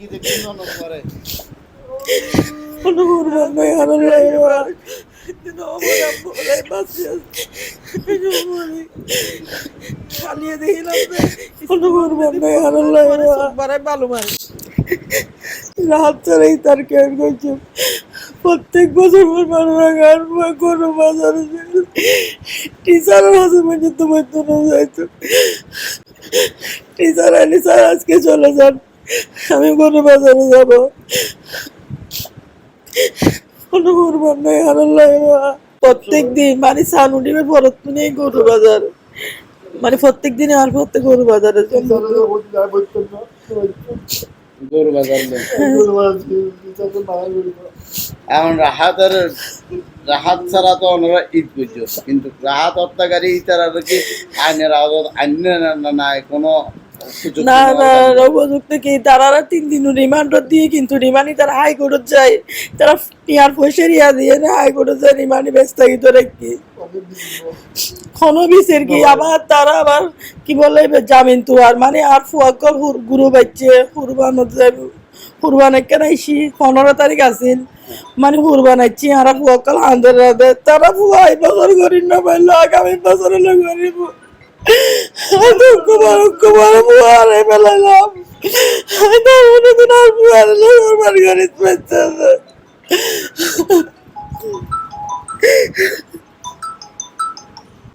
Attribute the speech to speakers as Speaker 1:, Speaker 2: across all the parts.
Speaker 1: কি দেখছেন ননদ করে
Speaker 2: কোনো কুরবান নাই হারাল লাইবা দিন আমার আব্বু লাই বাঁচি আছে খালিয়ে দেখিলাম যে কোনো কুরবান নাই হারাল লাইবা সোমবারে ভালো মারে রাত ছাড়াই তার কেয়ার করছে প্রত্যেক বছর ভালো লাগার কোনো বাজারে টিচারের হাতে পর্যন্ত বেতন যাইতো টিচার আনি স্যার আজকে চলে যান আমি কোনো বাজারে যাবো কোনো কুরবান নাই হারাল লাইবা প্রত্যেক দিন মানে সানুডিমে ফরত নেই গরু বাজার মানে প্রত্যেক দিনে আর প্রত্যেক গরু বাজারের জন্য
Speaker 1: গরু বাজার এখন রাহাত ছাড়া তো ওনারা ঈদ করছে কিন্তু রাহাত হত্যাকারী তারা কি আইনের আওতায় আইনে নাই কোনো সুযোগ
Speaker 2: না
Speaker 1: সুবিধা
Speaker 2: না
Speaker 1: দেন না।
Speaker 2: উপযুক্ত কি তারা 3 দিন রিমান্ড দিয়ে কিন্তু রিমান্ডই তারা হাইকোর্টত যায় তারা টিয়ার পয়সা রিয়া দিয়ে না হাইকোর্টত যায় রিমান্ডই ব্যস্তায়িত রাখি কোনো বিচার কি আবার তারা আবার কি বলে জামিন তো আর মানে আর ফুয়াকর গুরু বাচ্চে কুরবানত যাবে কুরবান কেন আইসি 15 তারিখ আছিল মানে কুরবান আইছি আর ফুয়াকল আন্দর রাতে তারা ফুয়া এই বছর করি না পাইলো আগামী বছর হলে করিব কুমার ফুয়ারে ফেলাইলাম তার মনে দিন আর ফুয়ারে কুরবান করিত পাইছে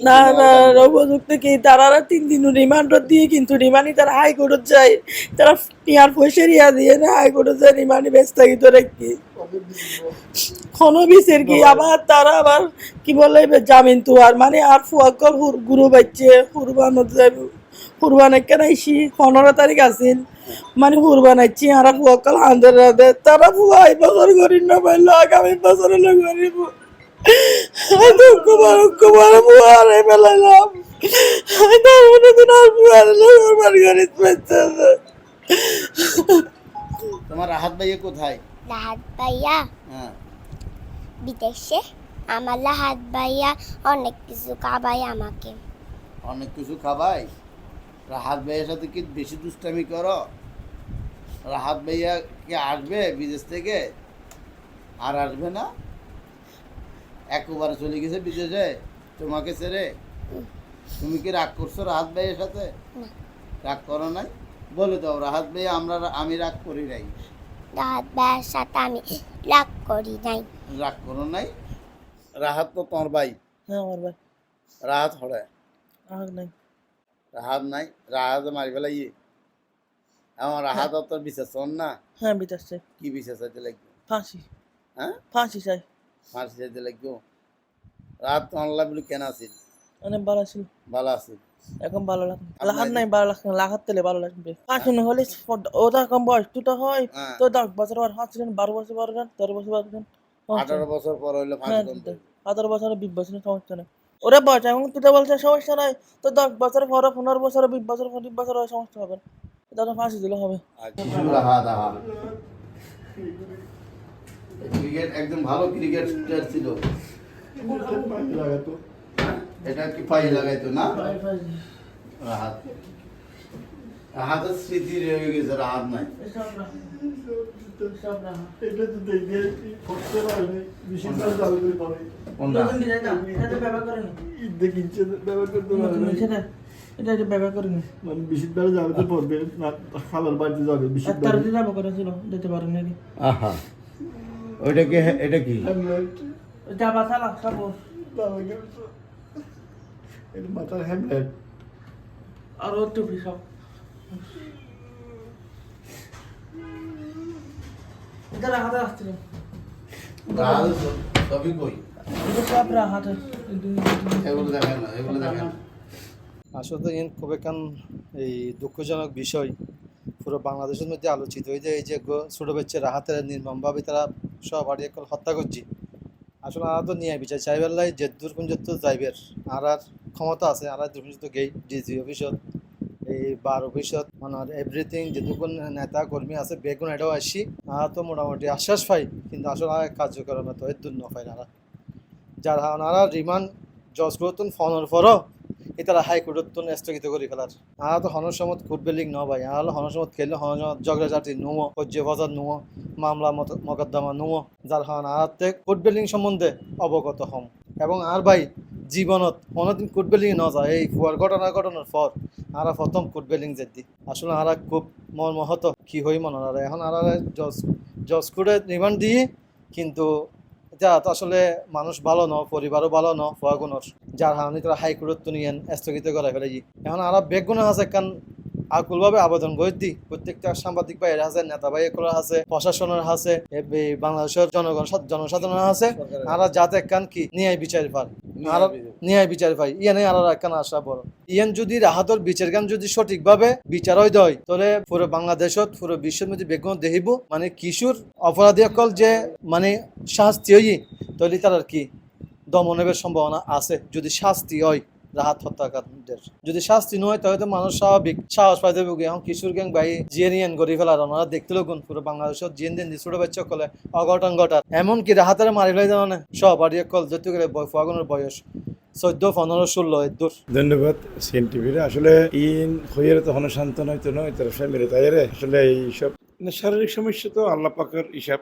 Speaker 2: না না উপযুক্ত কি তারা 3 দিন রিমান্ড দিয়ে কিন্তু রিমান্ডই তারা হাইকোর্টত যায় তারা টিয়ার পয়সা রিয়া দিয়ে না হাইকোর্টত যায় রিমান্ডই ব্যস্তায়িত রাখি কোনো বিচার কি আবার তারা আবার কি বলে জামিন তো আর মানে আর ফুয়াকর গুরু বাচ্চে কুরবানত যাবে কুরবান কেন আইসি 15 তারিখ আছিল মানে কুরবান আইছি আর ফুয়াকল আন্দর রাতে তারা ফুয়া এই বছর করি না পাইলো আগামী বছর হলে করিব কুমার ফুয়ারে ফেলাইলাম তার মনে দিন আর ফুয়ারে কুরবান করিত পাইছে
Speaker 1: তোমার রাহাত ভাইয়া কোথায়?
Speaker 3: লাহাত ভাইয়া
Speaker 1: হ্যাঁ
Speaker 3: বিদেশে আমার লাহাত ভাইয়া অনেক কিছু খাবাই আমাকে
Speaker 1: অনেক কিছু খাবাই। রাহাত ভাইয়ের সাথে কি বেশি দুষ্টামি করো? রাহাত ভাইয়া কি আসবে বিদেশ থেকে? আর আসবে না? একবারে চলে গেছে বিদেশে তোমাকে ছেড়ে? তুমি কি রাগ করছো রাহাত ভাইয়ের সাথে?
Speaker 3: না।
Speaker 1: রাগ করো নাই? বলে দাও রাহাত ভাইয়া আমি রাগ করি নাই।
Speaker 3: লাহাত ভাইয়ের সাথে আমি রাগ করি নাই
Speaker 1: রাগ করো নাই? রাহাত তো তোমার ভাই।
Speaker 2: হ্যাঁ আমার ভাই
Speaker 1: রাহাত হরে
Speaker 2: আর নাই
Speaker 1: রাহাত নাই, রাহাত মারি ফেলাই আমার রাহাত তোর বিশ্বাস হন না?
Speaker 2: হ্যাঁ বিদেশ চাই
Speaker 1: কি বিশ্বাস চাইতে লাগবে?
Speaker 2: ফাঁসি
Speaker 1: হ্যাঁ
Speaker 2: ফাঁসি চাই
Speaker 1: ফাঁসি চাইতে লাগবে। রাত তো অনলাইন বলে কেন আছিল?
Speaker 2: অনেক ভালো ছিল
Speaker 1: ভালো আছিল।
Speaker 2: এখন ভালো লাগে লাখাত নাই ভালো লাগছে না লাখাত তেলে ভালো লাগবে ফাঁসি না হলে ওটা কম বয়স দুটো হয়
Speaker 1: হ্যাঁ
Speaker 2: তো 10 বছর আর 5 জন 12 বছর 12 জন 13 বছর 12 জন
Speaker 1: 18 বছর পর হইলে ফাঁসি
Speaker 2: হ্যাঁ
Speaker 1: দণ্ড।
Speaker 2: 18 বছর 20 বছর সমস্যা নেই ওরা বয়স এখন তুই বলছে সমস্যা নাই তো 10 বছর পরে 15 বছর 20 বছর 20 বছর হয় সমস্যা হবে তাহলে ফাঁসি দিলে হবে
Speaker 1: রাহাত আহা ক্রিকেট একদম ভালো ক্রিকেট প্লেয়ার ছিল। এটা কি পাই লাগাইতো না? রাহাত রাহাতের স্মৃতি রয়ে গেছে, রাহাত নাই। কোনটা? আহা ওইটা কি? এটা কি?
Speaker 4: মাথার হ্যামলেট
Speaker 2: আর ওর টুপি সব এটা হাতে আসছিল
Speaker 1: রাহাত সবই কই?
Speaker 2: এটা সব হাতে
Speaker 1: এগুলো দেখেন না, এগুলো দেখেন।
Speaker 4: আসলে খুব একখান এই দুঃখজনক বিষয় পুরো বাংলাদেশের মধ্যে আলোচিত এই যে ছোট বাচ্চা রাহাতের নির্মমভাবে তারা সব হারিয়ে হত্যা করছে। আসলে আর তো নিয়ে বিচার চাইবার লাই যে দূর পর্যন্ত যাইবের আর ক্ষমতা আছে আর দূর পর্যন্ত গেই ডিজি অফিসত এই বার অফিসত মানে এভরিথিং যেটুকুন নেতা কর্মী আছে বেগুন এটাও আসি আর তো মোটামুটি আশ্বাস পাই কিন্তু আসলে আর কার্যক্রমে তো এর দূর নপাই না যারা ওনারা রিমান্ড জজ করতুন ফোনের পরও তারা হাইকোর্টত তো স্থগিত করে ফেলার আর তো হনসমত কোর্ট বিল্ডিং ন ভাই আর হনসমত খেললে হনসমত ঝগড়াঝাটি নুমো হজ্জে বাজার নুমো মামলা মকদ্দমা নুমো যার হন আর কোর্ট বিল্ডিং সম্বন্ধে অবগত হম এবং আর ভাই জীবনত কোনোদিন কোর্ট বিল্ডিং ন যায় এই ফুয়ার ঘটনার পর আর প্রথম কোর্ট বিল্ডিং যেদি আসলে আর খুব মর্মহত কি হই মনে আর এখন আর জজ কোর্টে রিমান্ড দিয়ে কিন্তু এটা তো আসলে মানুষ ভালো ন পরিবারও ভালো ন ফুয়াগুণর যার হারণে তারা হাইকোর্টত তো নিয়ে স্থগিত করা ফেলে এখন আর বেগুন আছে কারণ আকুলভাবে আবেদন করে দি প্রত্যেকটা সাংবাদিক ভাইয়ের আছে নেতা ভাই এগুলো আছে প্রশাসনের আছে বাংলাদেশের জনসাধারণের আছে আর যাতে কান কি ন্যায় বিচার পার আর ন্যায় বিচার পাই ইয়ানে আর একখান আশা বড় ইয়ান যদি রাহাতর বিচার গান যদি সঠিকভাবে বিচার হয় দেয় তাহলে পুরো বাংলাদেশত পুরো বিশ্বের মধ্যে বেগুন দেখিব মানে কিশোর অপরাধী অকল যে মানে শাস্তি হই তাহলে তার আর কি দমনের সম্ভাবনা আছে যদি শাস্তি হয় রাহাত হত্যাকারীদের যদি শাস্তি নয় তাহলে তো মানুষ স্বাভাবিক সাহস পাইতে হবে এখন কিশোর গ্যাং ভাই জিএনইএন গড়ি ফেলার ওনারা দেখতে লোকুন পুরো বাংলাদেশের জিএন ছোট বাচ্চা কলে অঘটন ঘটার এমনকি রাহাতারে মারি ফেলাই জানে সব আর কল যেতে গেলে ফাগুনের বয়স 14, 15, 16 দূর।
Speaker 5: ধন্যবাদ সিএন টিভির আসলে ইন হইয়ে তো হনশান্ত নয়তো নয় তার ফ্যামিলি তাই আসলে এইসব শারীরিক সমস্যা তো আল্লাহ পাকের হিসাব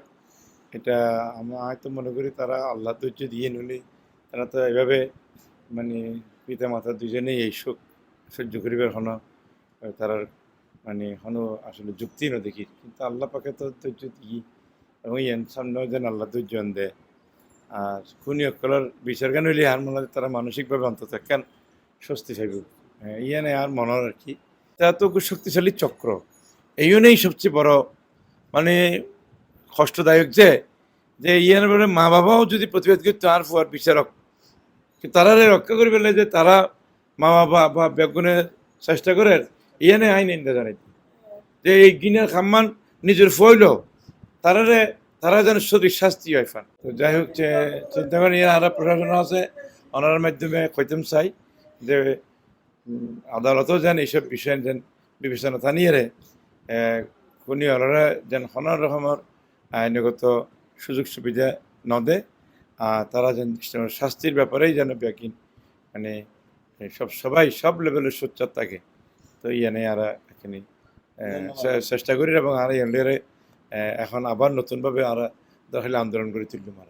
Speaker 5: এটা আমি হয়তো মনে করি তারা আল্লাহ ধৈর্য দিয়ে নিলে তারা তো এভাবে মানে পিতা মাতা দুজনেই এই শোক সহ্য করিবার হন তার মানে হন আসলে যুক্তি ন দেখি কিন্তু আল্লাহ পাকে তো ধৈর্য দিই এবং ইয়ান সামনেও যেন আল্লাহ ধৈর্য দেয় আর খুনি অকলের বিচার কেন হইলে আর মনে হয় তারা মানসিকভাবে অন্তত কেন স্বস্তি চাইব ইয়ানে আর মনের আর কি তা তো খুব শক্তিশালী চক্র এই জন্যই সবচেয়ে বড় মানে কষ্টদায়ক যে ইয়ানের ব্যাপারে মা বাবাও যদি প্রতিবাদ করতো আর ফুয়ার বিচারক তারা রক্ষা করে ফেলে যে তারা মা বাবা বা বেগুনের চেষ্টা করে ইয়ানে আইন ইন্দা জানাই যে এই গিনার খাম্মান নিজের ফইল তারা যেন সঠিক শাস্তি হয় ফান তো যাই হোক চিন্তা করেন আরো প্রশাসন আছে ওনার মাধ্যমে কইতাম চাই যে আদালতও যেন এইসব বিষয় যেন বিবেচনা নিয়ে খুনি ওরা যেন কোনো রকমের আইনগত সুযোগ সুবিধা নদে আর তারা যেন শাস্তির ব্যাপারেই যেন ব্যাকিন মানে সবাই সব লেভেলের সোচ্চার থাকে তো ইয়ানে আর এখানে চেষ্টা করি এবং আর ইয়ানের এখন আবার নতুনভাবে আর দখলে আন্দোলন করে তুললাম আর